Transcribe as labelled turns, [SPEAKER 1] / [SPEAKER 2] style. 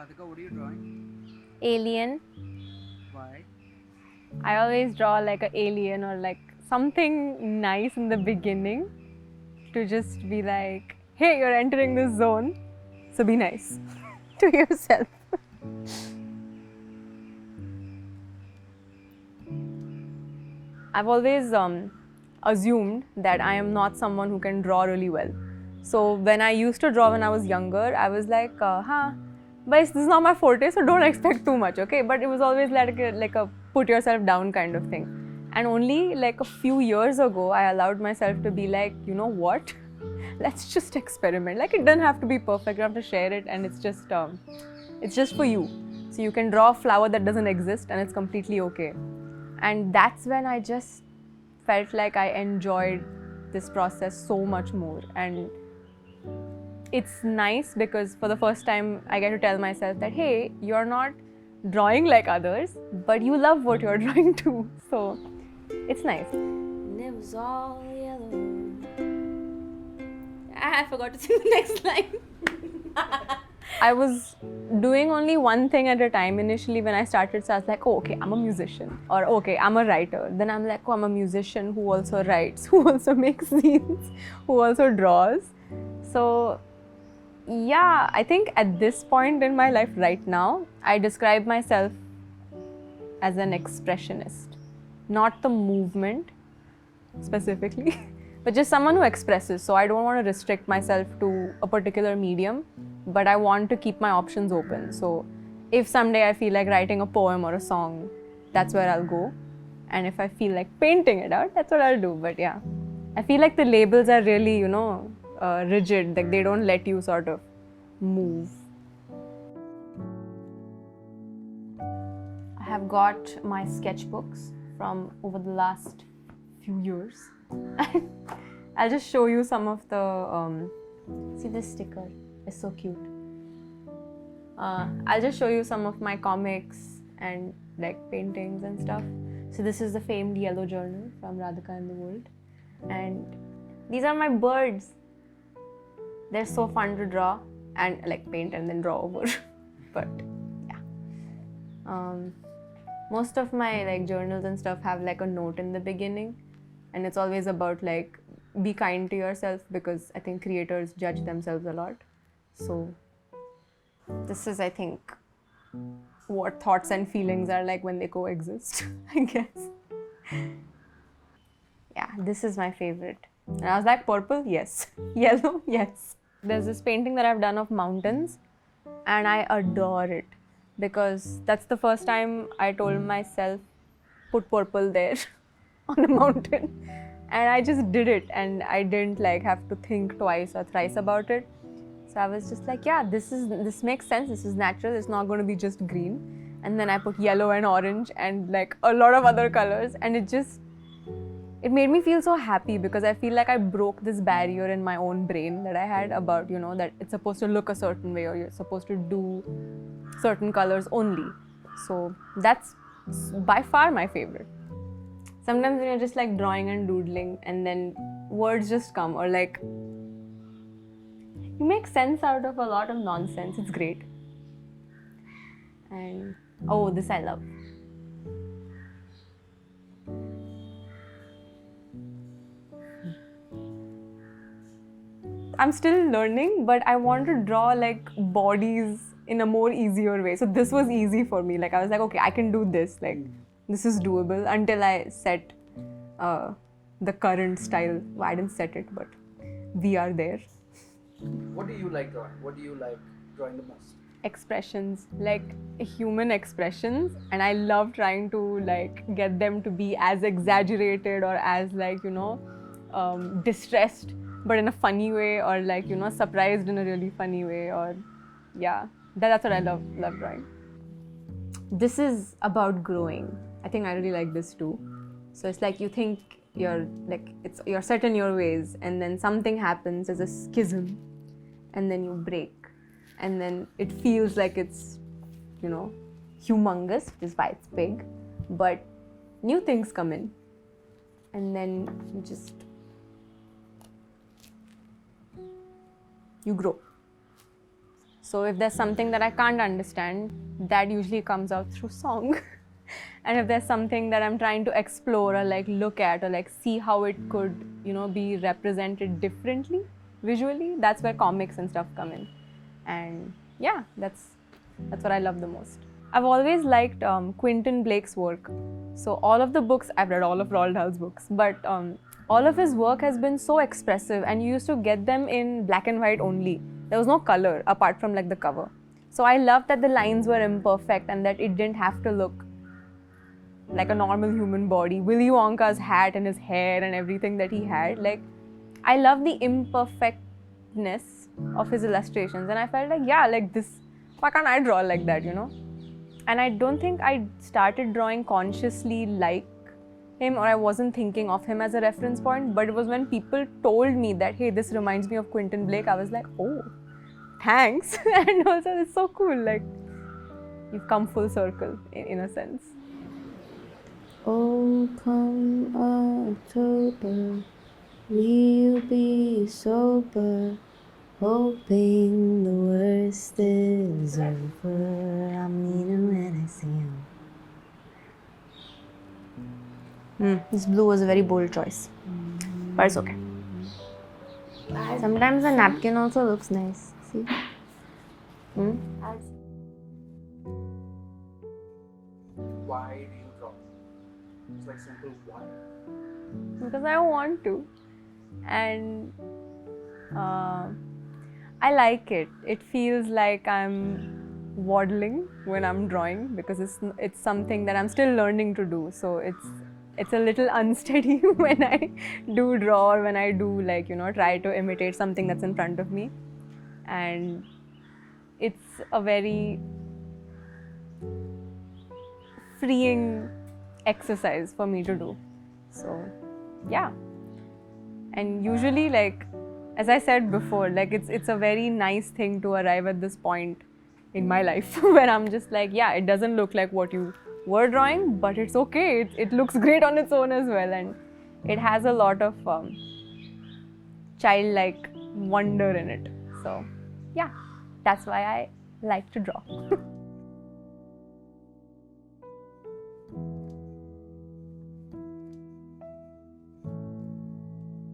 [SPEAKER 1] Radhika, what are you drawing?
[SPEAKER 2] Alien.
[SPEAKER 1] Why?
[SPEAKER 2] I always draw like an alien or like something nice in the beginning to just be like, hey, you're entering this zone, so be nice to yourself. I've always assumed that I am not someone who can draw really well. So when I used to draw when I was younger, I was like, but this is not my forte, so don't expect too much, okay? But it was always like a put yourself down kind of thing. And only like a few years ago, I allowed myself to be like, you know what? Let's just experiment. Like it doesn't have to be perfect. You have to share it, and it's just for you. So you can draw a flower that doesn't exist, and it's completely okay. And that's when I just felt like I enjoyed this process so much more. And it's nice because for the first time I get to tell myself that, hey, you're not drawing like others, but you love what you're drawing too. So it's nice.
[SPEAKER 3] And it was all yellow. I forgot to sing the next line.
[SPEAKER 2] I was doing only one thing at a time initially when I started. So I was like, oh, okay, I'm a musician. Or okay, I'm a writer. Then I'm like, oh, I'm a musician who also writes, who also makes scenes, who also draws. So yeah, I think at this point in my life right now, I describe myself as an expressionist. Not the movement specifically, but just someone who expresses. So I don't want to restrict myself to a particular medium, but I want to keep my options open. So if someday I feel like writing a poem or a song, that's where I'll go. And if I feel like painting it out, that's what I'll do. But yeah, I feel like the labels are really, rigid. Like they don't let you sort of move. I have got my sketchbooks from over the last few years. I'll just show you some of the. See this sticker? It's so cute. I'll just show you some of my comics and like paintings and stuff. So this is the famed yellow journal from Radhika The World, and these are my birds. They're so fun to draw and like paint and then draw over. But yeah, most of my like journals and stuff have like a note in the beginning, and it's always about like be kind to yourself, because I think creators judge themselves a lot. So this is, I think, what thoughts and feelings are like when they coexist, I guess. Yeah, this is my favorite. And I was like, purple, yes. Yellow, yes. There's this painting that I've done of mountains, and I adore it because that's the first time I told myself, put purple there on a mountain. And I just did it, and I didn't like have to think twice or thrice about it. So I was just like, yeah, this makes sense. This is natural. It's not going to be just green. And then I put yellow and orange and like a lot of other colors, and it made me feel so happy because I feel like I broke this barrier in my own brain that I had about, that it's supposed to look a certain way or you're supposed to do certain colors only. So that's by far my favorite. Sometimes when you're just like drawing and doodling and then words just come, or like you make sense out of a lot of nonsense. It's great. And oh, this I love. I'm still learning, but I want to draw like bodies in a more easier way. So this was easy for me. Like I was like, okay, I can do this. Like this is doable, until I set the current style. Well, I didn't set it, but we are there.
[SPEAKER 1] What do you like drawing? What do you like drawing the most?
[SPEAKER 2] Expressions, like human expressions, and I love trying to like get them to be as exaggerated or as like distressed, but in a funny way, or like surprised in a really funny way, or yeah, that's what I love drawing. This is about growing. I think I really like this too. So it's like you think you're set in your ways, and then something happens as a schism, and then you break, and then it feels like it's humongous, which is why it's big, but new things come in, and then you grow. So if there's something that I can't understand, that usually comes out through song. And if there's something that I'm trying to explore or like look at or like see how it could, you know, be represented differently visually, that's where comics and stuff come in. And yeah, that's what I love the most. I've always liked Quentin Blake's work. So all of the books, I've read all of Roald Dahl's books, but all of his work has been so expressive, and you used to get them in black and white only. There was no color apart from like the cover. So I loved that the lines were imperfect and that it didn't have to look like a normal human body. Willy Wonka's hat and his hair and everything that he had, like, I love the imperfectness of his illustrations, and I felt like, yeah, like this, why can't I draw like that, you know? And I don't think I started drawing consciously like him, or I wasn't thinking of him as a reference point, but it was when people told me that, hey, this reminds me of Quentin Blake, I was like, oh, thanks. And also it's so cool, like you've come full circle in a sense.
[SPEAKER 3] Oh, come October, we'll be sober, hoping the worst is over. I mean it when I see him.
[SPEAKER 2] This blue was a very bold choice, but it's okay. Sometimes a napkin also looks nice. See?
[SPEAKER 1] Why do you draw? It's like simple why.
[SPEAKER 2] Because I want to, and I like it. It feels like I'm waddling when I'm drawing, because it's something that I'm still learning to do. So it's a little unsteady when I do draw, or when I do, like, you know, try to imitate something that's in front of me. And it's a very freeing exercise for me to do. So yeah. And usually, like, as I said before, like it's a very nice thing to arrive at this point in my life where I'm just like, yeah, it doesn't look like what you were drawing, but it's okay. It looks great on its own as well, and it has a lot of childlike wonder in it. So yeah, that's why I like to draw.